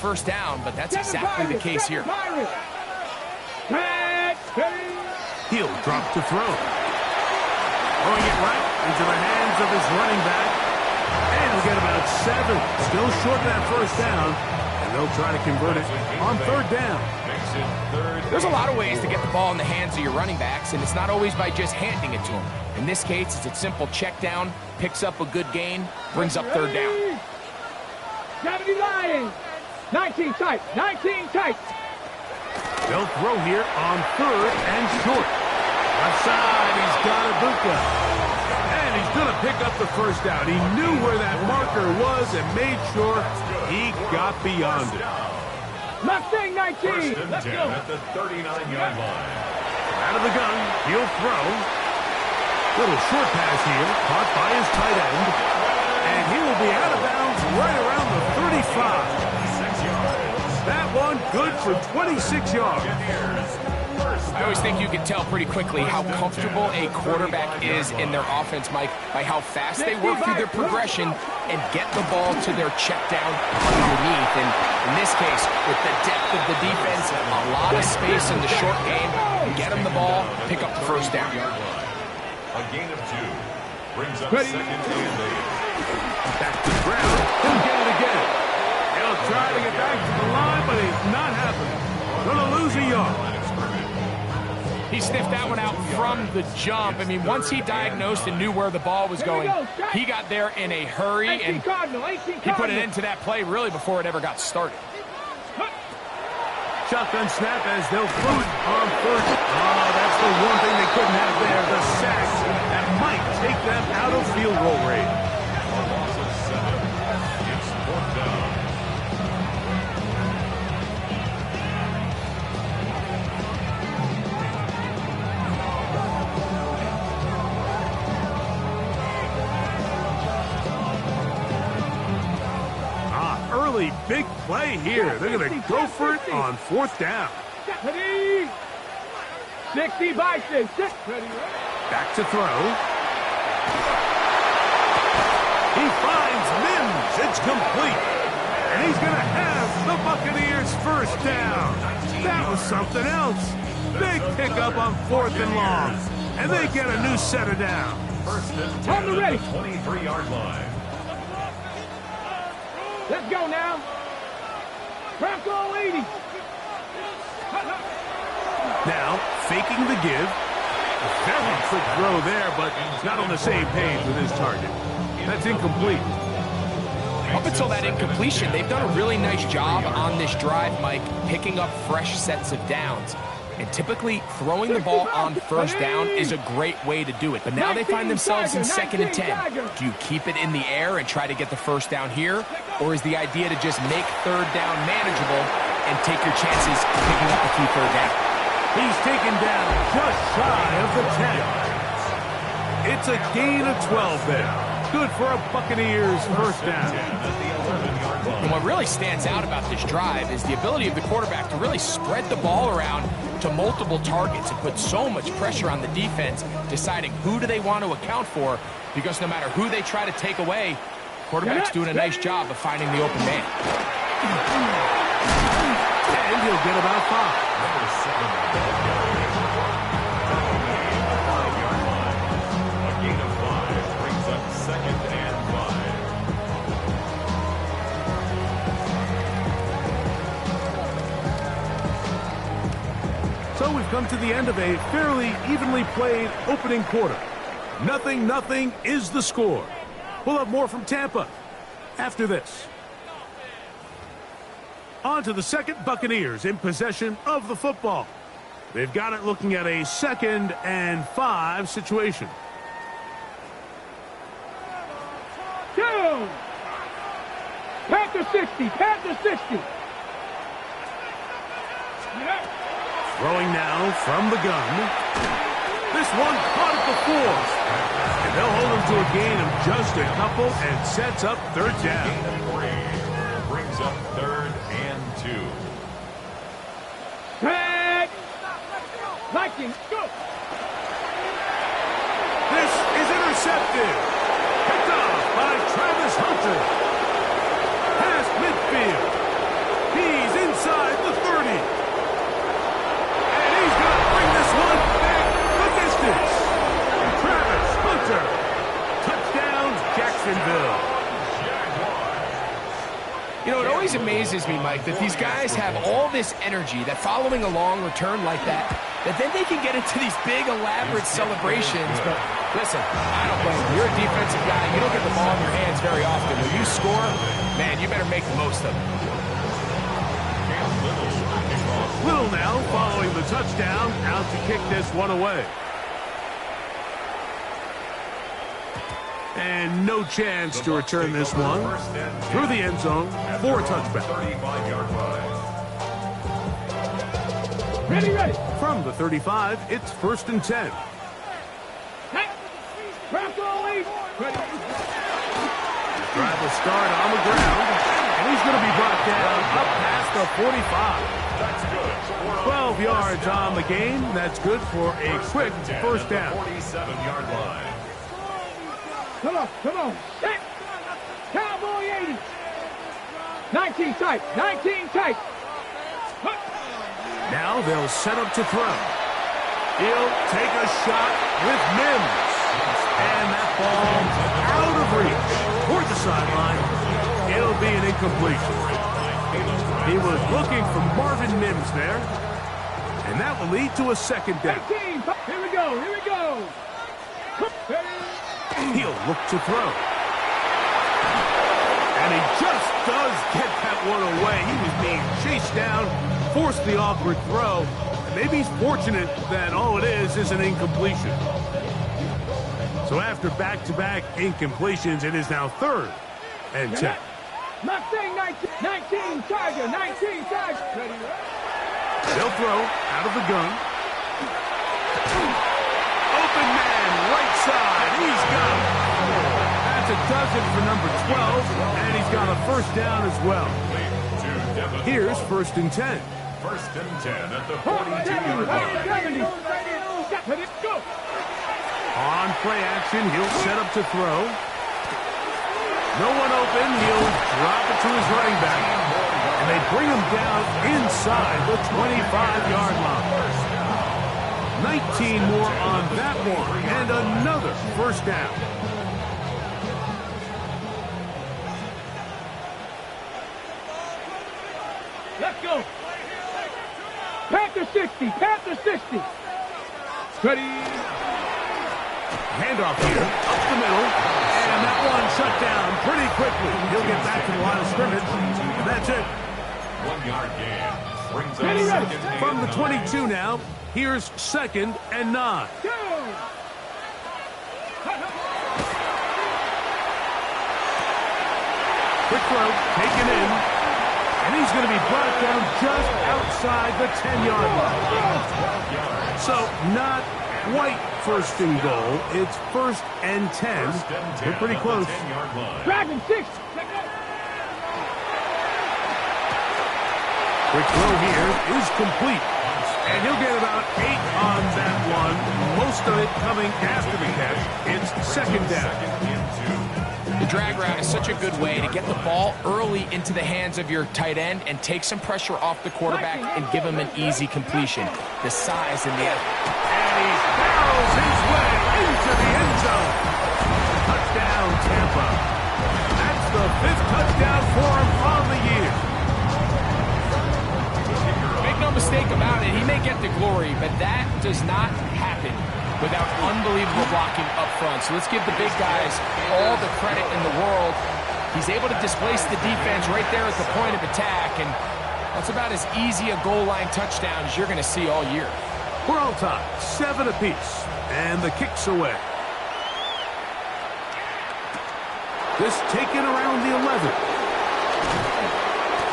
first down, but that's exactly the case here. He'll drop to throw. Throwing it right into the hands of his running back. And he'll get about 7. Still short of that first down. And they'll try to convert it on third down. There's a lot of ways to get the ball in the hands of your running backs, and it's not always by just handing it to them. In this case, it's a simple check down, picks up a good gain, brings up third down. 70 Lions. 19 tight. 19 tight. They'll throw here on third and short. Outside, he's got Ibuka. And he's going to pick up the first down. He knew where that marker was and made sure he got beyond it. Mustang 19. Let's go. At the 39-yard line. Out of the gun, he'll throw. Little short pass here, caught by his tight end. And he will be out of bounds right around the 35. That one good for 26 yards. I always think you can tell pretty quickly how comfortable a quarterback is in their offense, Mike, by how fast they work through their progression and get the ball to their check down underneath. And in this case, with the depth of the defense, a lot of space in the short game, get them the ball, pick up the first down. A gain of 2 brings up second and 8. Back to the ground. He'll get it again. He'll try to get back to the line, but he's not happening. Going to lose a yard. He sniffed that one out from the jump. I mean, once he diagnosed and knew where the ball was going, he got there in a hurry, and he put it into that play really before it ever got started. Shotgun snap as they'll throw it on first. Oh, that's the one thing they couldn't have there, the sack. That might take them out of field goal range. A loss of 7. It's 4th down. Early big play here. They're going to go for it on 4th down. 60 Bison. Back to throw. He finds Mims. It's complete. And he's going to have the Buccaneers first down. That was something else. Big pickup on 4th and long. And they get a new set of downs. First and 10 On the ready. 23-yard line. Let's go now. Bronco 80. Now, faking the give. A very quick throw there, but he's not on the same page with his target. That's incomplete. Up until that incompletion, they've done a really nice job on this drive, Mike, picking up fresh sets of downs. And typically, throwing the ball on first down is a great way to do it. But now they find themselves in 2nd and 10. Do you keep it in the air and try to get the first down here? Or is the idea to just make third down manageable and take your chances picking up a key third down? He's taken down just shy of the 10. It's a gain of 12 there. Good for a Buccaneers first down. And what really stands out about this drive is the ability of the quarterback to really spread the ball around to multiple targets and put so much pressure on the defense, deciding who do they want to account for, because no matter who they try to take away, quarterback's doing a nice job of finding the open man. And he'll get about 5. A gain of 5 brings up second and 5. So we've come to the end of a fairly evenly played opening quarter. 0-0 is the score. We'll have more from Tampa after this. On to the second. Buccaneers in possession of the football. They've got it looking at a 2nd and 5 situation. 2. Panther 60. Panther 60. Throwing now from the gun. This one caught at the 4. And they'll hold him to a gain of just a couple and sets up third down. Gain of 3 brings up 3rd and 2. Tag. Vikings, go. This is intercepted. Picked off by Travis Hunter. Past midfield. He amazes me, Mike, that these guys have all this energy, that following a long return like that then they can get into these big, elaborate celebrations. But listen, I don't blame you. You're a defensive guy. You don't get the ball in your hands very often. When you score, man, you better make the most of it. Little now following the touchdown, out to kick this one away. And no chance to return this one through the end zone for a touchback. 35-yard line. Ready. From the 35, it's 1st and 10. Hey, Bronco lead. Drive will start on the ground, and he's going to be brought down up past the 45. That's good. 12 yards on the game. That's good for a quick first down. 47-yard line. Come on. Set. Cowboy 80. 19 tight. Now they'll set up to throw. He'll take a shot with Mims. And that ball out of reach toward the sideline. It'll be an incompletion. He was looking for Marvin Mims there. And that will lead to a second down. 18. Here we go. He'll look to throw. And he just does get that one away. He was being chased down, forced the awkward throw. Maybe he's fortunate that all it is an incompletion. So after back-to-back incompletions, it is now 3rd and 10. Mustang 19 Tiger. They'll throw out of the gun. Open man, right side. He's got it. That's a dozen for number 12, and he's got a first down as well. Here's 1st and 10. 1st and 10 at the 42-yard line. On play action, he'll set up to throw. No one open. He'll drop it to his running back. And they bring him down inside the 25-yard line. 19 more on that one. And another first down. Let's go. Panther 60. Ready. Handoff here, up the middle, and that one shut down pretty quickly. He'll get back to the line of scrimmage, and that's it. 1-yard gain. Brings Ready. up 2nd and From the 9. 22 now, here's 2nd and 9. Go. Quick throw, taken in, and he's going to be brought down just outside the 10-yard line. So not quite 1st and goal. It's 1st and 10. We're pretty close. 10-yard line. Dragon 6. Quick throw here is complete. And he'll get about 8 on that one. Most of it coming after the catch. It's 2nd down. 2nd and 2. The drag route is such a good way to get the ball early into the hands of your tight end and take some pressure off the quarterback and give him an easy completion. The size and the... And he barrels his way into the end zone. Touchdown, Tampa. That's the 5th touchdown for him on the year. Make no mistake about it, he may get the glory, but that does not happen without unbelievable blocking up front. So let's give the big guys all the credit in the world. He's able to displace the defense right there at the point of attack, and that's about as easy a goal line touchdown as you're going to see all year. We're all tied, 7 apiece, and the kick's away. This taken around the 11.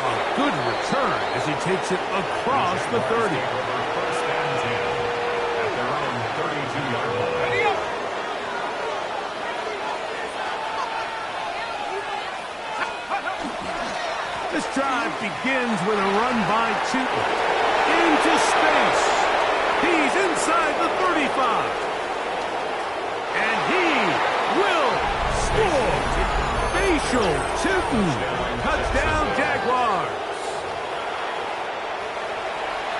A good return as he takes it across the 30. 1st and 10 at their own 32-yard line. This drive begins with a run by Chutney. Into space. He's inside the 35. And he will score. Facial Chutney. Touchdown, Jaguars.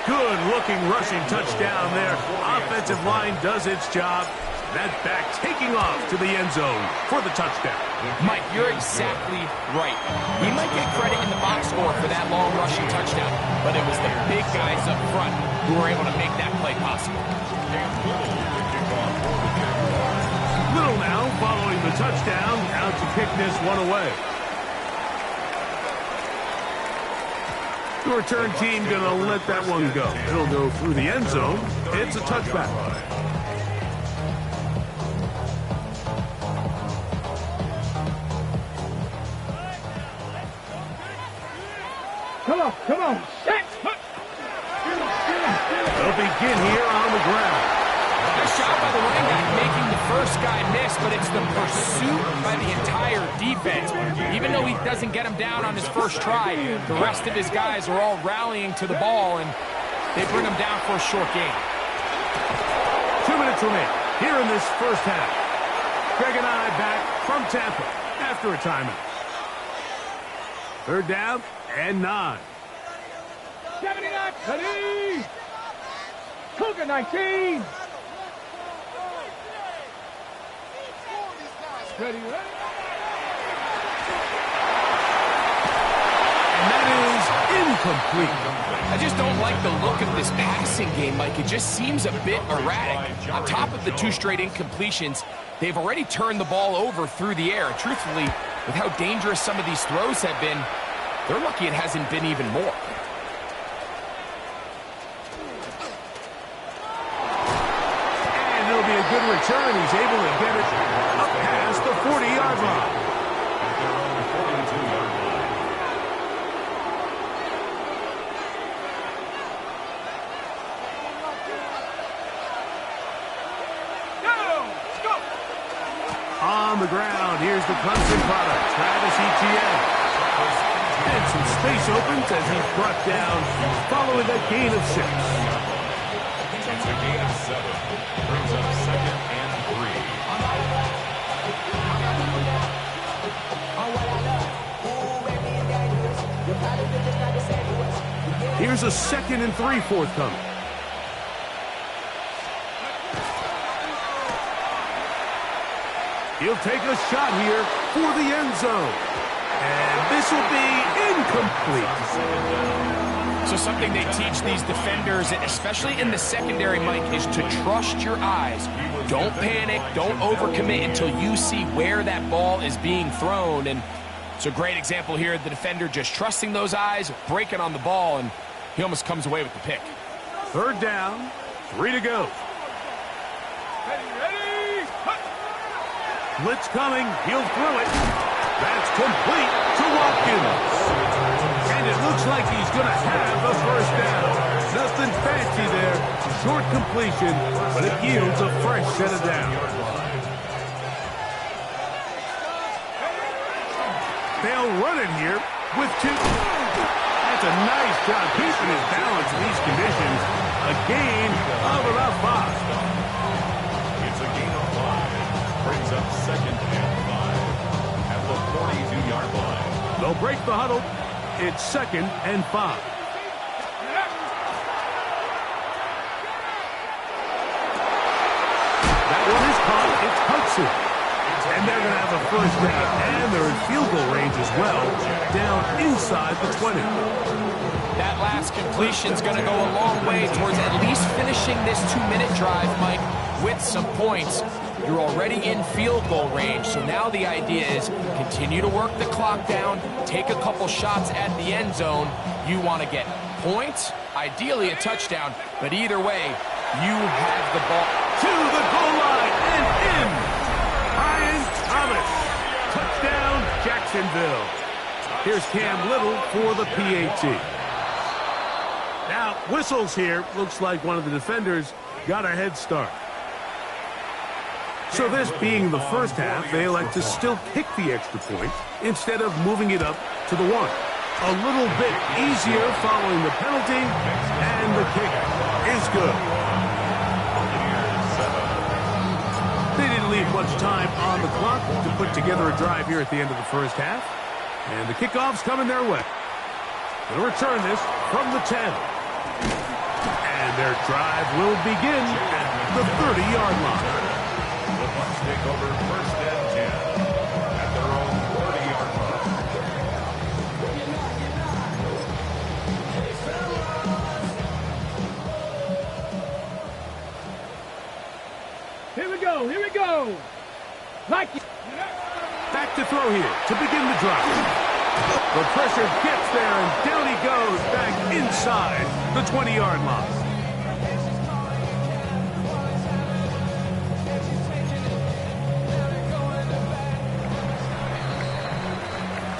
Good looking rushing touchdown there. Offensive line does its job. That back taking off to the end zone for the touchdown. Mike, you're exactly right. He might get credit in the box score for that long rushing touchdown, but it was the big guys up front who were able to make that play possible. Little now following the touchdown, out to kick this one away. The return team going to let that one go. It'll go through the end zone. It's a touchback. Come on, set. They'll begin here on the ground. Nice job by the running back making the first guy miss, but it's the pursuit by the entire defense. Even though he doesn't get him down on his first try, the rest of his guys are all rallying to the ball, and they bring him down for a short gain. 2 minutes remain here in this first half. Greg and I back from Tampa after a timeout. Third down and 9. 79, ready. Cougar 19. Ready. And that is incomplete. I just don't like the look of this passing game, Mike. It just seems a bit erratic. On top of the 2 straight incompletions, they've already turned the ball over through the air. Truthfully, with how dangerous some of these throws have been, they're lucky it hasn't been even more. And it'll be a good return. He's able to get it up past the 40-yard line. On the ground, here's the Clemson product, Travis Etienne. And some space opens as he's brought down following a gain of 6. It's a gain of 7. Brings up 2nd and 3. Here's a 2nd and 3 forthcoming. He'll take a shot here for the end zone. And this will be incomplete. So something they teach these defenders, especially in the secondary, Mike, is to trust your eyes. Don't panic, don't overcommit until you see where that ball is being thrown. And it's a great example here, the defender just trusting those eyes, breaking on the ball, and he almost comes away with the pick. Third down, 3 to go. Blitz coming, he'll throw it. That's complete to Watkins. And it looks like he's going to have the first down. Nothing fancy there. Short completion, but it yields a fresh set of downs. They'll run it here with 2. That's a nice job keeping his balance in these conditions. A gain of about 5. It's a gain of 5. Brings up 2nd and 5 at the 42-yard line. They'll break the huddle. It's 2nd and 5. That one is caught. It's Hudson. And they're going to have a first down. And they're in field goal range as well. Down inside the 20. That last completion's going to go a long way towards at least finishing this 2-minute drive, Mike, with some points. You're already in field goal range, so now the idea is continue to work the clock down, take a couple shots at the end zone. You want to get points, ideally a touchdown, but either way, you have the ball. To the goal line and in. Ryan Thomas. Touchdown, Jacksonville. Here's Cam Little for the PAT. Now, whistles here. Looks like one of the defenders got a head start. So this being the first half, they elect to still kick the extra point instead of moving it up to the 1. A little bit easier following the penalty, and the kick is good. They didn't leave much time on the clock to put together a drive here at the end of the first half, and the kickoff's coming their way. They'll return this from the 10. And their drive will begin at the 30-yard line. The Bucs take over first and 10 at their own 30-yard line. Here we go. Here we go. Like it. Back to throw here to begin the drive. The pressure gets there, and down he goes back inside the 20-yard line.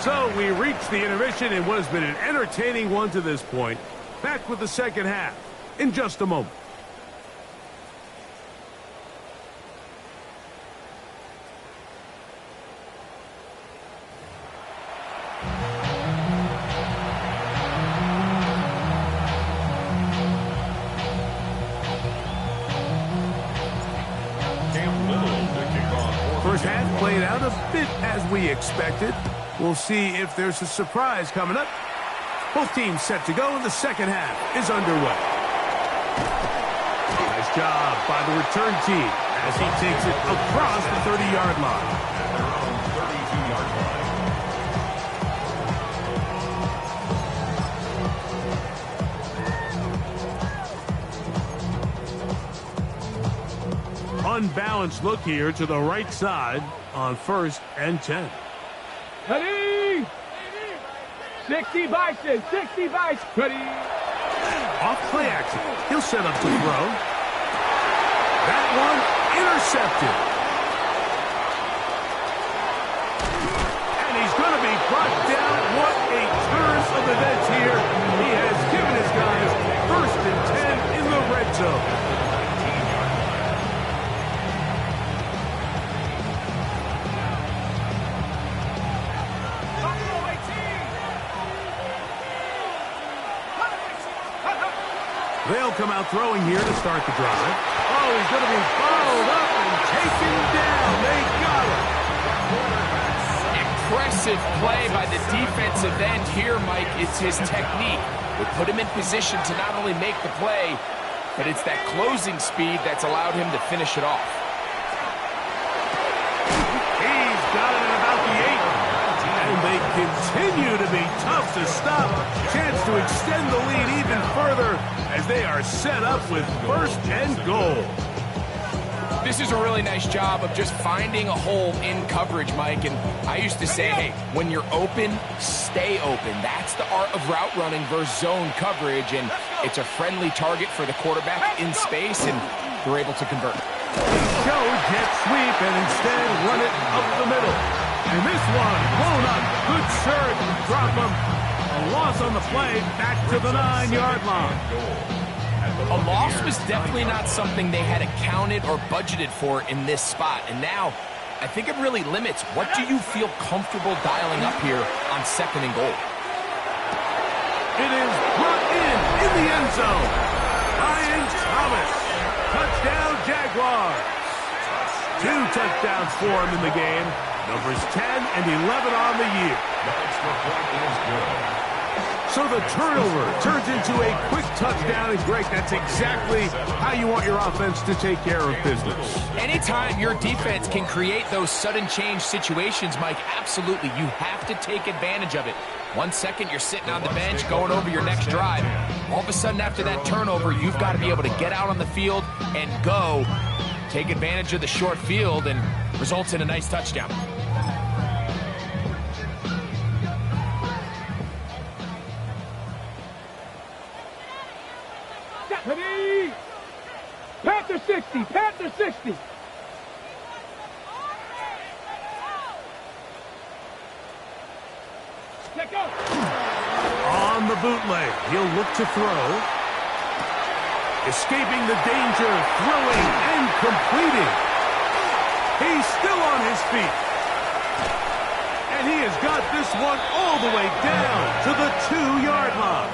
So we reach the intermission in what has been an entertaining one to this point. Back with the second half in just a moment. First half played out a bit as we expected. We'll see if there's a surprise coming up. Both teams set to go, and the second half is underway. Nice job by the return team as he takes it across the 30-yard line. At their own 32-yard line. Unbalanced look here to the right side on first and 10. Ready? 60 Bison. 60 Bison. Ready? Off play action. He'll set up to throw. That one intercepted. And he's going to be brought down. What a turn of events here. He has given his guys first and 10 in the red zone. They'll come out throwing here to start the drive. Oh, he's going to be followed up and taken down. They got him. Impressive play by the defensive end here, Mike. It's his technique. It put him in position to not only make the play, but it's that closing speed that's allowed him to finish it off. He's got it at about the 8. And they continue to be tough to stop. Chance to extend the lead even further as they are set up with first and goal. This is a really nice job of just finding a hole in coverage, Mike. And I used to say, hey, when you're open, stay open. That's the art of route running versus zone coverage. And it's a friendly target for the quarterback in space, and they're able to convert. Show jet sweep and instead run it up the middle. And this one blown up. Good surge. Drop him. A loss on the play. Back to the 9-yard line. A loss was definitely not something they had accounted or budgeted for in this spot. And now, I think it really limits what do you feel comfortable dialing up here on second and goal. It is brought in the end zone. Ryan Thomas. Touchdown, Jaguars. 2 touchdowns for him in the game. Numbers 10 and 11 on the year. The extra point is good. So the turnover turns into a quick touchdown, and Greg, that's exactly how you want your offense to take care of business. Anytime your defense can create those sudden change situations, Mike, absolutely, you have to take advantage of it. 1 second, you're sitting on the bench going over your next drive. All of a sudden, after that turnover, you've got to be able to get out on the field and go. Take advantage of the short field, and results in a nice touchdown. Ready? Panther 60. Panther 60. Let go. On the bootleg, he'll look to throw. Escaping the danger, throwing and completing. He's still on his feet. And he has got this one all the way down to the 2-yard line.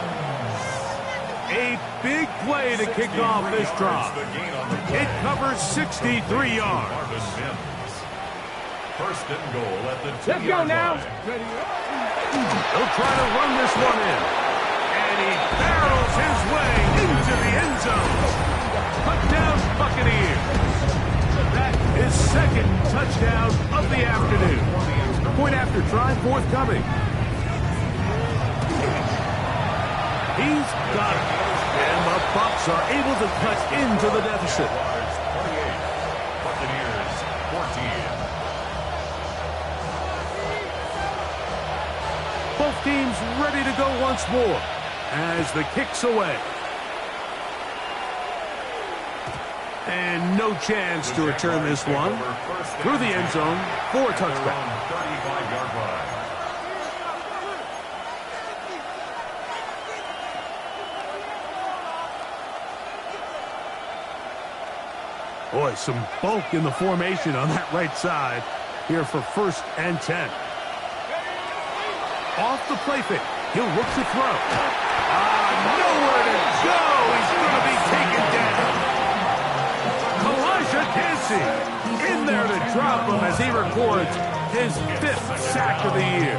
A big play to kick off this drive. It covers 63 yards. First and goal at the 2-yard line. Let's go now. He'll try to run this one in. And he barrels his way into the end zone. Touchdown, Buccaneers. That is second touchdown of the afternoon. Point after try forthcoming. He's got it. And the Bucs are able to cut into the deficit. Buccaneers 14. Both teams ready to go once more as the kick's away. And no chance to return this one. Through the end zone for a touchdown. 35-yard line. Boy, some bulk in the formation on that right side here for 1st and 10. Off the play fake. He'll look to throw. Nowhere to go. He's going to be taken down. In there to drop him as he records his 5th sack of the year.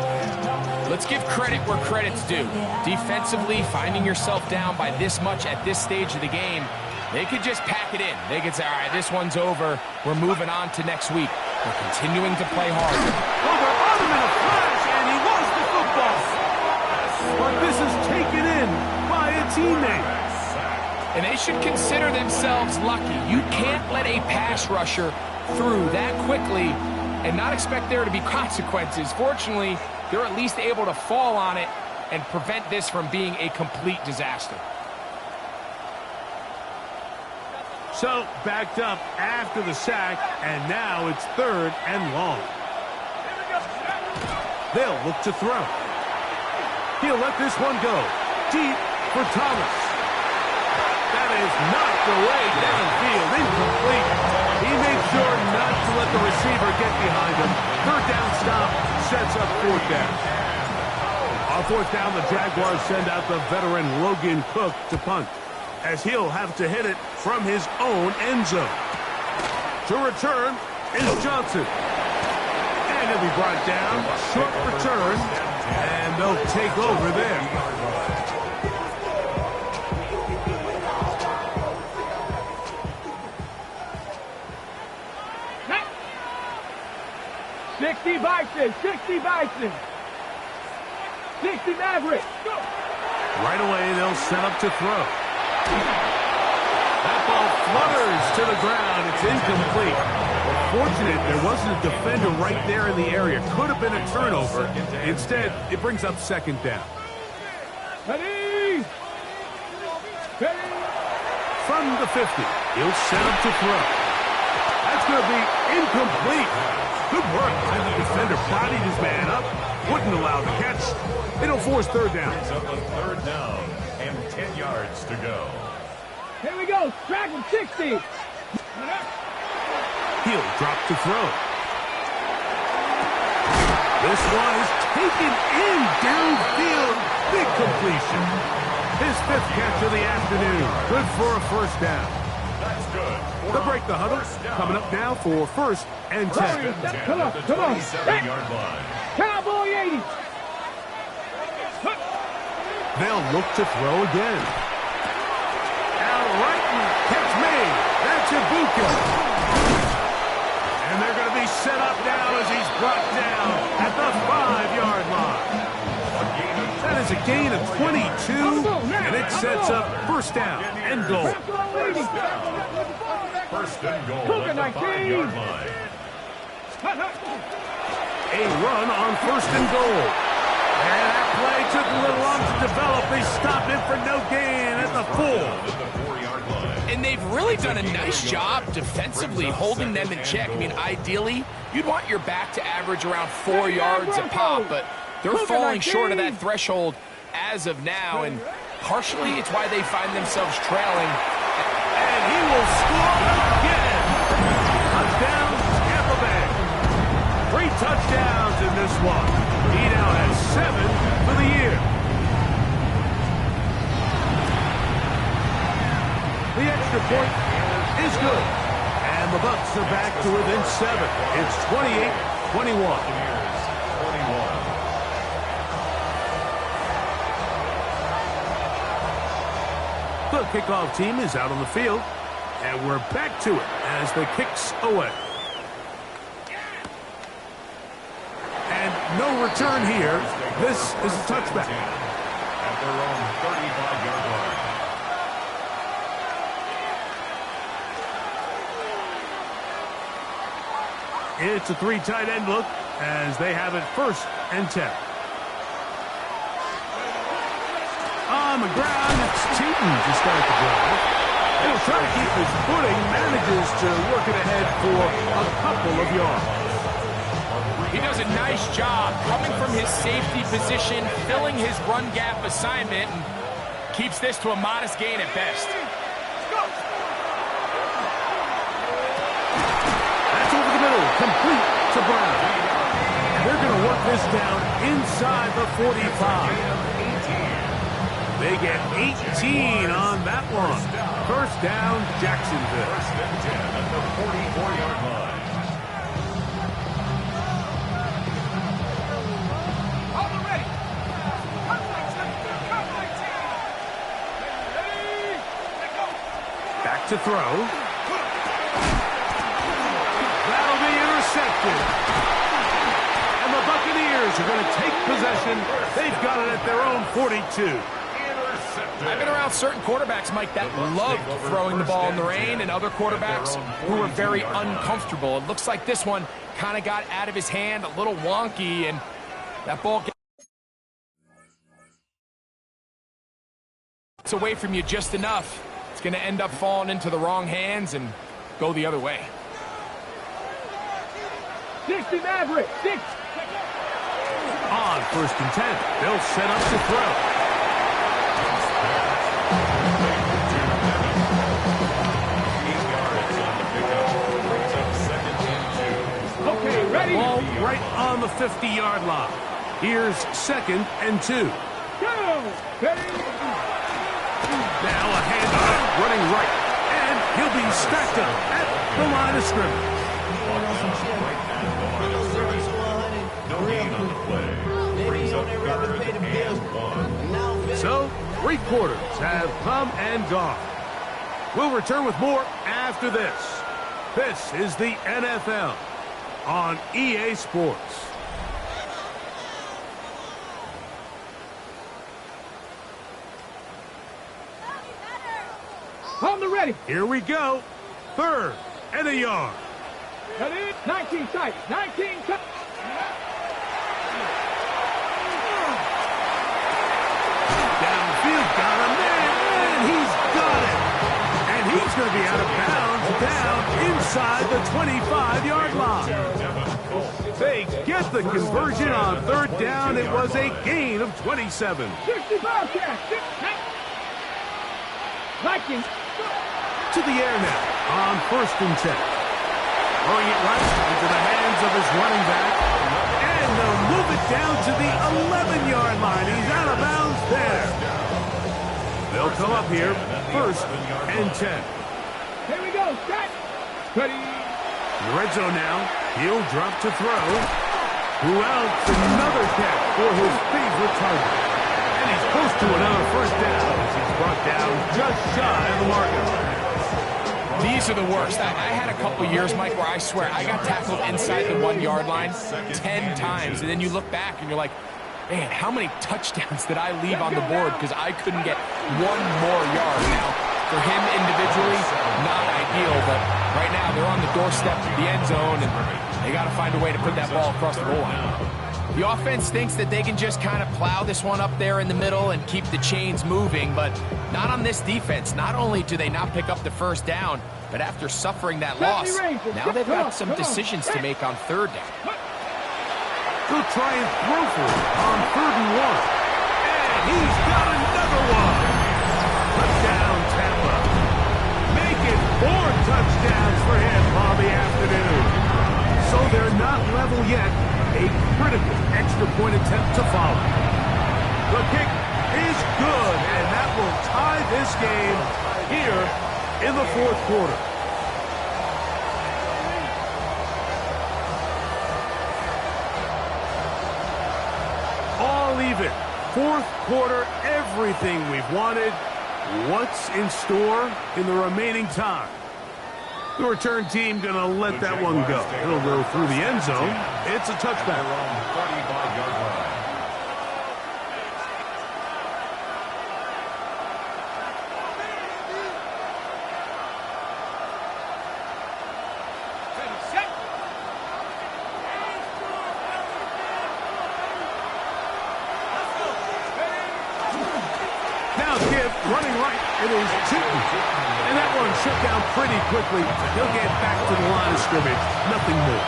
Let's give credit where credit's due. Defensively, finding yourself down by this much at this stage of the game, they could just pack it in. They could say, all right, this one's over. We're moving on to next week. They're continuing to play hard. Over on him in a flash, and he lost the football. But this is taken in by a teammate. And they should consider themselves lucky. You can't let a pass rusher through that quickly and not expect there to be consequences. Fortunately, they're at least able to fall on it and prevent this from being a complete disaster. So, backed up after the sack, and now it's 3rd and long. They'll look to throw. He'll let this one go. Deep for Thomas. That is knocked away downfield, incomplete. He made sure not to let the receiver get behind him. 3rd down stop sets up 4th down. On 4th down, the Jaguars send out the veteran Logan Cook to punt, as he'll have to hit it from his own end zone. To return is Johnson. And he'll be brought down. Short return, and they'll take over there. 60 Bison, 60 Bison. 60 Maverick. Go. Right away, they'll set up to throw. That ball flutters to the ground. It's incomplete. Fortunate there wasn't a defender right there in the area. Could have been a turnover. Instead, it brings up 2nd down. Ready. Ready. From the 50, he'll set up to throw. That's going to be incomplete. Good work. And the defender bodied his man up. Wouldn't allow the catch. It'll force 3rd down. Brings up a 3rd down and 10 yards to go. Here we go. Track him 60. He'll drop to throw. This one is taken in downfield. Big completion. His 5th catch of the afternoon. Good for a 1st down. That's good. They'll break the huddle. Coming up now for 1st and 10. Come on, come on. 27-yard line. Cowboy 80. They'll look to throw again. Al Wrighton, catch made. That's Ibuka. And they're going to be set up now as he's brought down at the 5-yard line. That is a gain of 22, and it sets up 1st down and goal. 1st and goal at the 5-yard line. A run on 1st and goal. And that play took a little long to develop. They stopped it for no gain at the 4. And they've really done a nice job defensively holding them in check. I mean, ideally, you'd want your back to average around 4 yards a pop, but they're falling short of that threshold as of now, and partially it's why they find themselves trailing. And he will score again. Touchdown, Tampa Bay. 3 touchdowns in this one. He now has 7 for the year. The extra point is good. And the Bucs are back to within 7. It's 28-21. The kickoff team is out on the field, and we're back to it as the kick's away. no return here. This is a touchback. At their own 35-yard line. It's a 3 tight end look as they have it 1st and 10. On the ground, it's Teaton to start the drive. He'll try to keep his footing, manages to work it ahead for a couple of yards. He does a nice job coming from his safety position, filling his run gap assignment, and keeps this to a modest gain at best. That's over the middle, complete to Brown. And they're going to work this down inside the 45. They get 18 on that one. 1st down, Jacksonville. 1st and 10 at the 44-yard line. Back to throw. That'll be intercepted. And the Buccaneers are going to take possession. They've got it at their own 42. I've been around certain quarterbacks, Mike, that love throwing the ball in the rain, and other quarterbacks who are very uncomfortable. It looks like this one kind of got out of his hand, a little wonky, and that ball gets away from you just enough. It's going to end up falling into the wrong hands and go the other way. 60 Maverick, 6. On 1st and 10, they'll set up to throw. Okay, ready. Ball right on the 50-yard line. Here's 2nd and 2. Go. Ready. Now a handoff, running right, and he'll be stacked up at the line of scrimmage. No gain on the play. Brings up 3rd and 1. So, 3 quarters have come and gone. We'll return with more after this. This is the NFL on EA Sports. On the ready. Here we go. 3rd and a yard. Ready. 19 tight. 19 tight. Downfield, got him there, and he's got it. And he's going to be out of bounds down inside the 25-yard line. They get the conversion on 3rd down. It was a gain of 27. 65 catch. Vikings. To the air now on 1st and 10. Throwing it right into the hands of his running back. And they'll move it down to the 11-yard line. He's out of bounds there. They'll come up here 1st and 10. Here we go. Set. Ready. In the red zone now. He'll drop to throw. Who else? Another catch for his favorite target. And he's close to another 1st down as he's brought down just shy of the marker. These are the worst. I had a couple years, Mike, where I swear I got tackled inside the 1-yard line 10 times. And then you look back and you're like, man, how many touchdowns did I leave on the board because I couldn't get one more yard? Now, for him individually, not ideal, but right now they're on the doorstep of the end zone, and they got to find a way to put that ball across the goal line. The offense thinks that they can just kind of plow this one up there in the middle and keep the chains moving, but not on this defense. Not only do they not pick up the 1st down, but after suffering that loss, now they've got some decisions to make on 3rd down. He'll try and throw for it on 3rd and 1. And he's got another one. Touchdown, Tampa. Make it 4 touchdowns for him on the afternoon. So they're not level yet. A critical extra point attempt to follow. The kick is good, and that will tie this game here in the 4th quarter. All even. 4th quarter, everything we've wanted. What's in store in the remaining time? The return team going to let that one go. It'll go through the end zone. It's a touchback. running right. It is Tipton. And that one shut down pretty quickly. He'll get back to the line of scrimmage. Nothing more.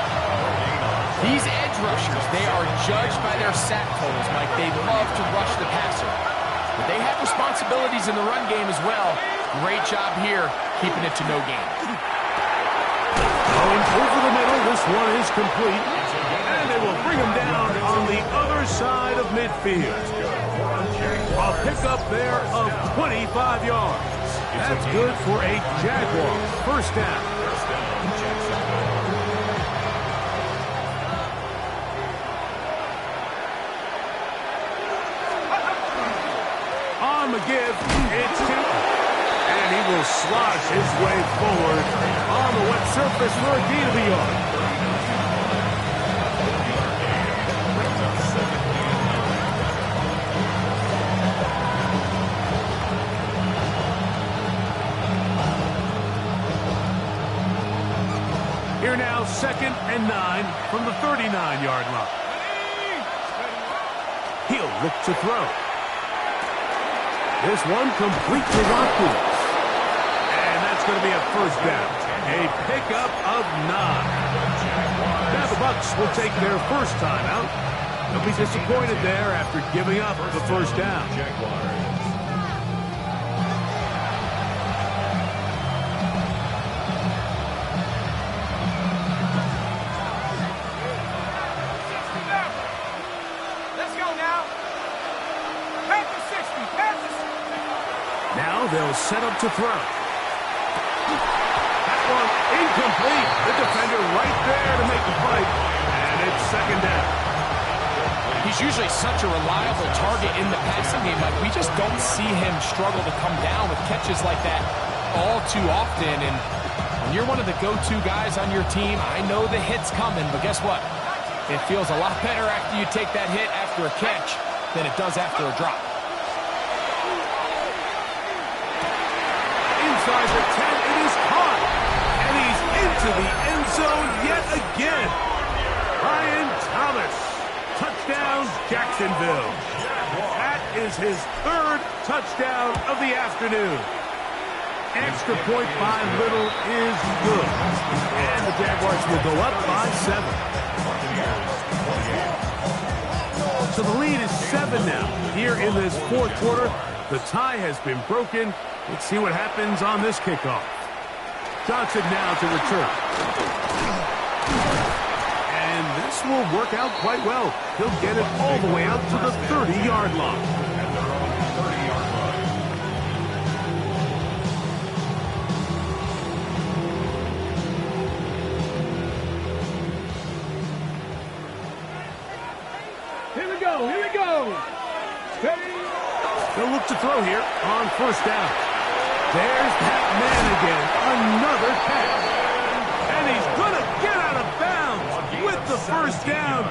These edge rushers, they are judged by their sack totals, Mike. They love to rush the passer. But they have responsibilities in the run game as well. Great job here, keeping it to no gain. Going over the middle, this one is complete. And they will bring him down on the other side of midfield. A pickup there of 25 yards. That's good for a Jaguar first down. On the give, it's Tipton. And he will slosh his way forward on the wet surface for a gain of a yard. Here now, 2nd and 9 from the 39-yard line. He'll look to throw. This one complete to Watkins. And that's going to be a first down. A pickup of 9. Now the Bucs will take their first time out. They'll be disappointed there after giving up the first down. Now they'll set up to throw. That one incomplete. The defender right there to make the fight. And it's 2nd down. He's usually such a reliable target in the passing game, but we just don't see him struggle to come down with catches like that all too often. And when you're one of the go-to guys on your team, I know the hit's coming, but guess what? It feels a lot better after you take that hit after a catch than it does after a drop. Inside the 10, it is caught. And he's into the end zone yet again. Ryan Thomas. Touchdown, Jacksonville. That is his 3rd touchdown of the afternoon. Extra point by Little is good. And the Jaguars will go up by 7. So the lead is 7 now. Here in this 4th quarter, the tie has been broken. Let's see what happens on this kickoff. Johnson now to return. And this will work out quite well. He'll get it all the way out to the 30-yard line. Here we go, here we go. They'll look to throw here on first down. There's that man again. Another catch. And he's going to get out of bounds with the first down.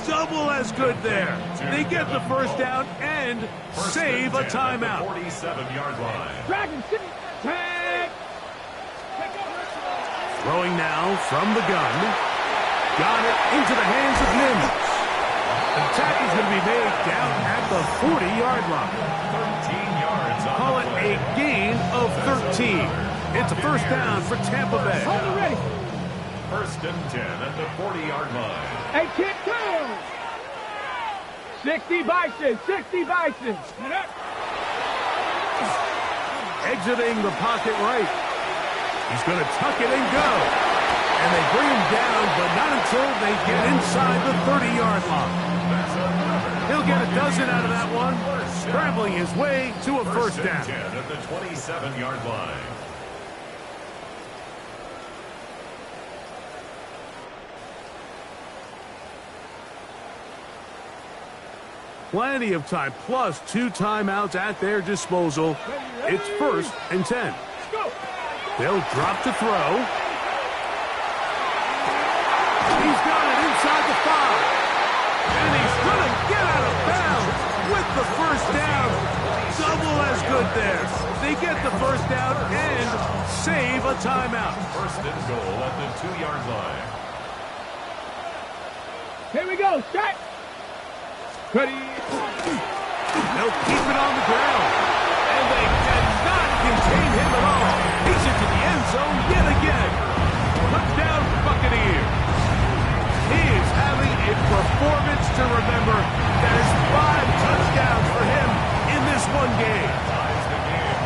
Double as good there. They get the first down and save a timeout. 47-yard line. Dragon City, tag. Throwing now from the gun. Got it into the hands of Nims. The attack is going to be made down at the 40-yard line. 13 yards. Call it a gain of 13. It's a first down for Tampa Bay. Hold it ready. 1st and 10 at the 40-yard line. Hey, kick two. 60 Bison, 60 Bison. Exiting the pocket right. He's going to tuck it and go. And they bring him down, but not until they get inside the 30-yard line. He'll get a dozen out of that one, scrambling his way to a first down. 10 at the 27-yard line. Plenty of time, plus 2 timeouts at their disposal. It's 1st and 10. They'll drop to throw. He's got it inside the 5. And he's going to get out of bounds with the first down. Double as good there. They get the first down and save a timeout. 1st and goal at the 2-yard line. Here we go, set. Ready. They'll keep it on the ground. And they A performance to remember. That is 5 touchdowns for him in this one game. Ties the game,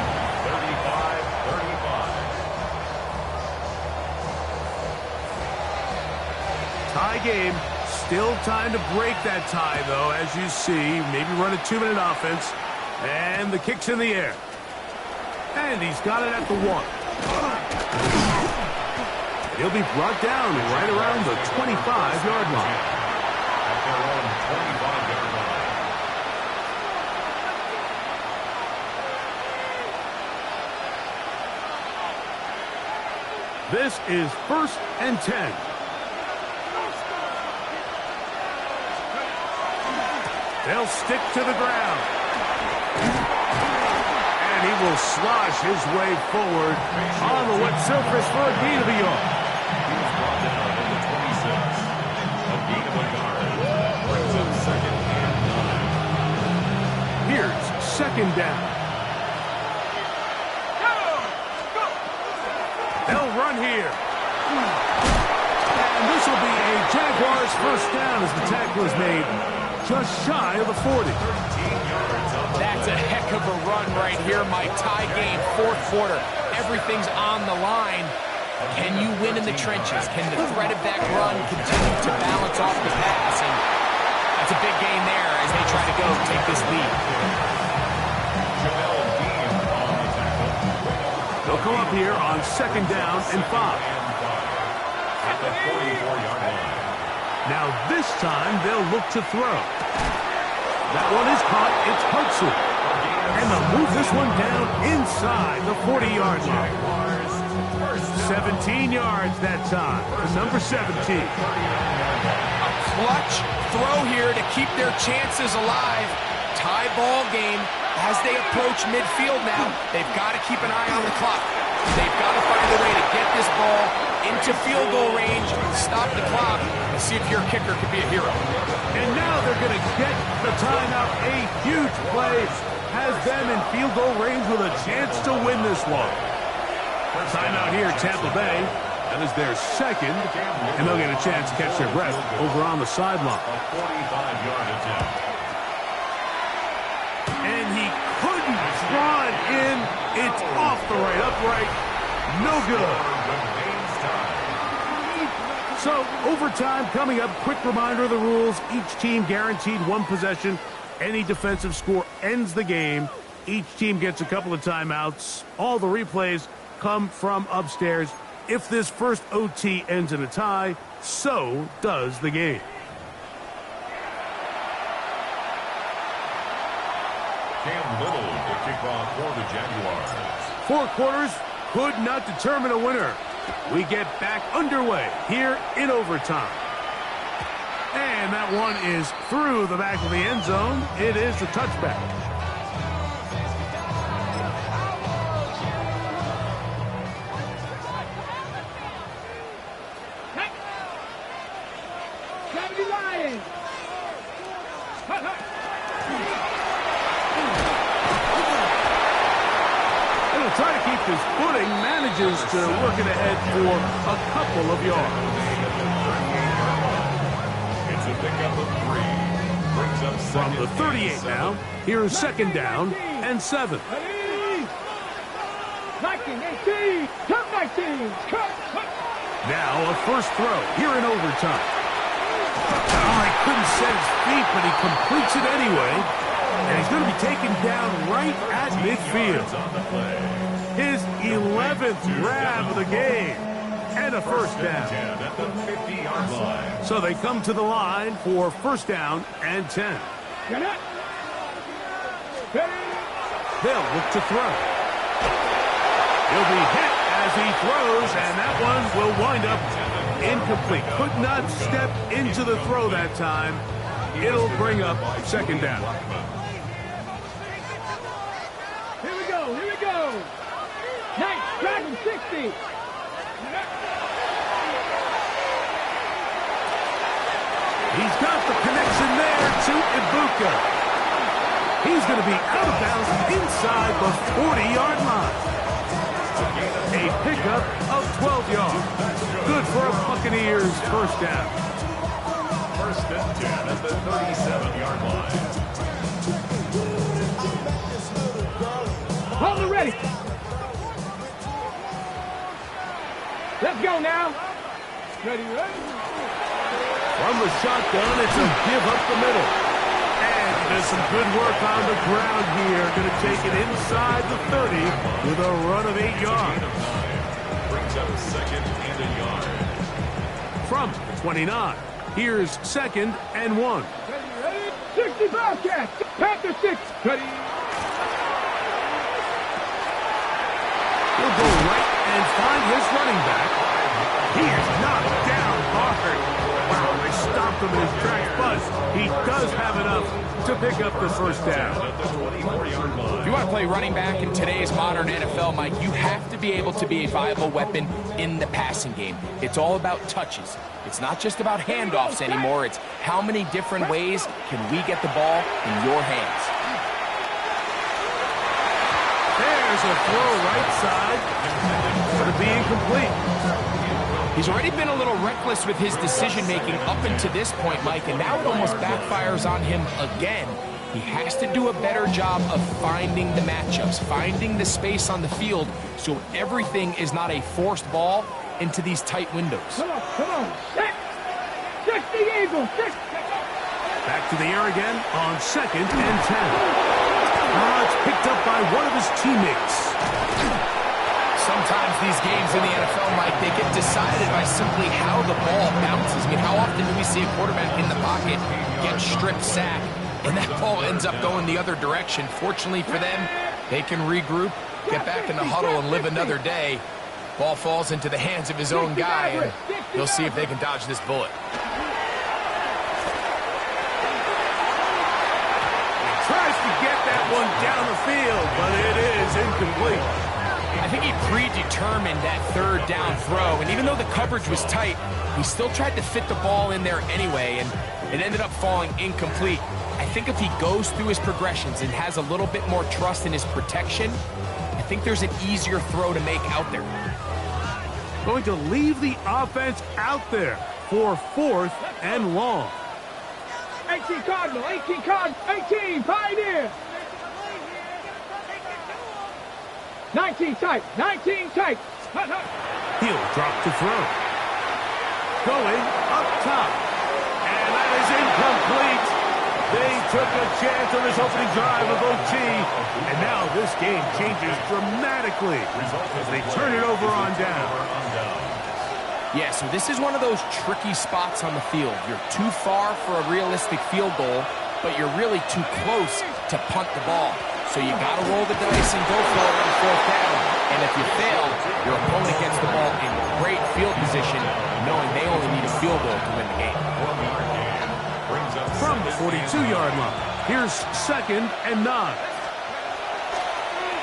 35-35. Tie game. Still time to break that tie, though, as you see. Maybe run a 2-minute offense. And the kick's in the air. And he's got it at the 1. He'll be brought down right around the 25-yard line. At their own 25-yard line. This is 1st and 10. They'll stick to the ground. And he will slosh his way forward on the wet surface for a gain of a yard. He was brought down at the 26. A gain of a yard brings up 2nd and 9. Here's 2nd down. They'll run here. And this will be a Jaguars 1st down as the tackle is made just shy of the 40. That's a heck of a run right here, Mike. Tie game, 4th quarter. Everything's on the line. Can you win in the trenches? Can the threat of that run continue to balance off the pass? And that's a big gain there as they try to go take this lead. They'll come up here on 2nd down and 5. At the 44-yard line. Now this time they'll look to throw. That one is caught. It's Hudson. And they'll move this one down inside the 40-yard line. 17 yards that time for number 17. A clutch throw here to keep their chances alive. Tie ball game as they approach midfield now. They've got to keep an eye on the clock. They've got to find a way to get this ball into field goal range, stop the clock, and see if your kicker could be a hero. And now they're going to get the timeout. A huge play has them in field goal range with a chance to win this one. Timeout here, Tampa Bay. That is their 2nd, and they'll get a chance to catch their breath over on the sideline. A 45-yard attempt. And he couldn't draw it in. It's off the right upright. No good. So, overtime coming up. Quick reminder of the rules. Each team guaranteed 1 possession. Any defensive score ends the game. Each team gets a couple of timeouts. All the replays come from upstairs. If this first OT ends in a tie, so does the game. Cam Little to kick off for the Jaguars. 4 quarters could not determine a winner. We get back underway here in overtime. And that one is through the back of the end zone. It is a touchback. Try to keep his footing, manages to work it ahead for a couple of yards. It's a pickup of 3. Brings up From the 38 now, here's 2nd down and 7. 19, 18, come 19, Now a first throw here in overtime. Oh, he couldn't set his feet, but he completes it anyway. And he's going to be taken down right at midfield. His 11th grab of the game. And a first down. At the 50-yard line. So they come to the line for 1st down and 10. They'll look to throw. He'll be hit as he throws, and that one will wind up incomplete. Could not step into the throw that time. It'll bring up 2nd down. Here we go, here we go. Nice, Dragon 60. He's got the connection there to Ibuka. He's going to be out of bounds inside the 40-yard line. A pickup of 12 yards. Good for a Buccaneers 1st down. First and 10 at the 37-yard line. Hold it ready. Let's go now. Ready, ready. From the shotgun, it's a give up the middle. And he does some good work on the ground here. Going to take it inside the 30 with a run of 8 yards. Brings up second and a yard. From the 29, here's second and 1. Ready, ready. 65 catch. Panther 6. Ready. He'll go right and find his running back. He is knocked down hard. Wow, they stopped him in his tracks, but he does have enough to pick up the first down. At the 24-yard line. If you want to play running back in today's modern NFL, Mike, you have to be able to be a viable weapon in the passing game. It's all about touches. It's not just about handoffs anymore. It's how many different ways can we get the ball in your hands. There's a throw right side. Going to be incomplete. He's already been a little reckless with his decision-making up until this point, Mike, and now it almost backfires on him again. He has to do a better job of finding the matchups, finding the space on the field, so everything is not a forced ball into these tight windows. Come on, come on. Check the Eagles. Back to the air again on second and 10. It's picked up by one of his teammates. Sometimes these games in the NFL, Mike, they get decided by simply how the ball bounces. I mean, how often do we see a quarterback in the pocket get stripped sack, and that ball ends up going the other direction? Fortunately for them, they can regroup, get back in the huddle, and live another day. Ball falls into the hands of his own guy, and they'll see if they can dodge this bullet. He tries to get that one down the field, but it is incomplete. I think he predetermined that third down throw, and even though the coverage was tight, he still tried to fit the ball in there anyway, and it ended up falling incomplete. I think if he goes through his progressions and has a little bit more trust in his protection, I think there's an easier throw to make out there. Going to leave the offense out there for fourth and long. 18 Cardinal, 18 Cardinal, 18 Pioneer. 19 tight, 19 tight. He'll drop to throw. Going up top. And that is incomplete. They took a chance on this opening drive of OT. And now this game changes dramatically as they turn it over on down. Yeah, so this is one of those tricky spots on the field. You're too far for a realistic field goal, but you're really too close to punt the ball. So you got to roll the dice and go for it on fourth down. And if you fail, your opponent gets the ball in great field position, knowing they only need a field goal to win the game. From the 42-yard line, here's second and 9.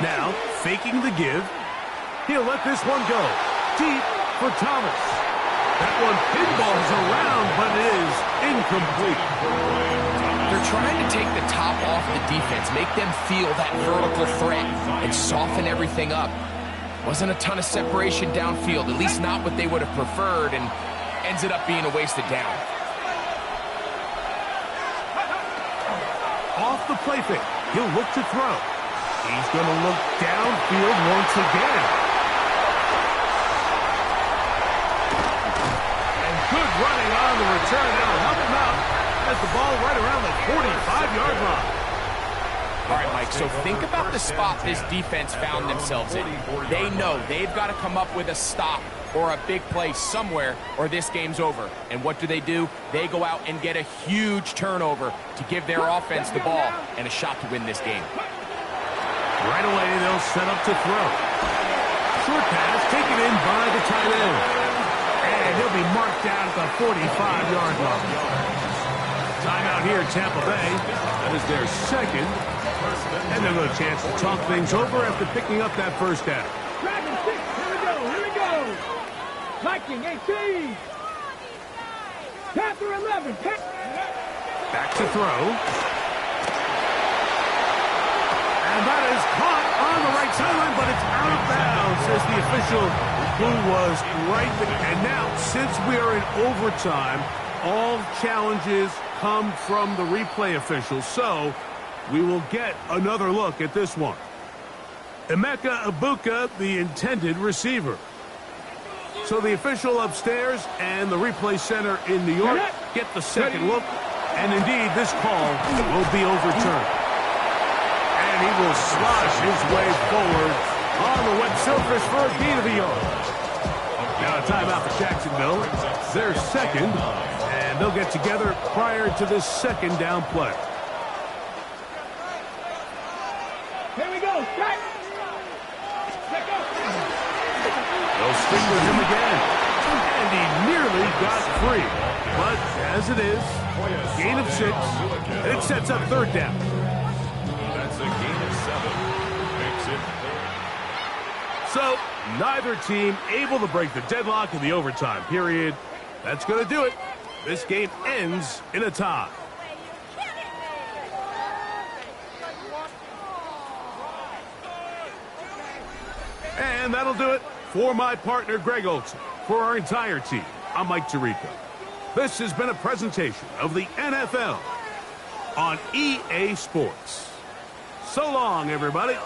Now, faking the give. He'll let this one go. Deep for Thomas. That one pinballs around, but it is incomplete. They're trying to take the top off the defense, make them feel that vertical threat, and soften everything up. Wasn't a ton of separation downfield, at least not what they would have preferred, and ends it up being a wasted down. Off the play fake, he'll look to throw. He's going to look downfield once again. And good running on the return. That'll help him out. Has the ball right around the 45-yard line. All right, Mike, so think about the spot this defense found themselves in. They know they've got to come up with a stop or a big play somewhere or this game's over. And what do? They go out and get a huge turnover to give their offense the ball and a shot to win this game. Right away, they'll set up to throw. Short pass taken in by the tight end. And he'll be marked down at the 45-yard line. Timeout here, Tampa Bay. That is their second. And they'll get a chance to talk things over after picking up that first down. Dragon 6, here we go. Viking 18. Panther 11. Back to throw. And that is caught on the right sideline, but it's out of bounds, says the official, who was right there. And now, since we are in overtime, all challenges come from the replay officials, so we will get another look at this one. Emeka Ibuka, the intended receiver. So the official upstairs and the replay center in New York get the second look, and indeed this call will be overturned. And he will slosh his way forward on the wet surface for a gain of a yard. Now a timeout for Jacksonville. They're second, and they'll get together prior to this second down play. Here we go. Strike. They'll stick with him again. And he nearly got free. But as it is, gain of 6, and it sets up third down. That's a gain of 7. Makes it third. So, neither team able to break the deadlock in the overtime period. That's going to do it. This game ends in a tie. And that'll do it for my partner, Greg Olson. For our entire team, I'm Mike Tirico. This has been a presentation of the NFL on EA Sports. So long, everybody.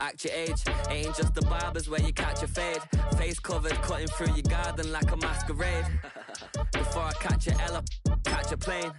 Act your age, ain't just the barbers where you catch a fade. Face covered, cutting through your garden like a masquerade. Before I catch a L up, catch a plane.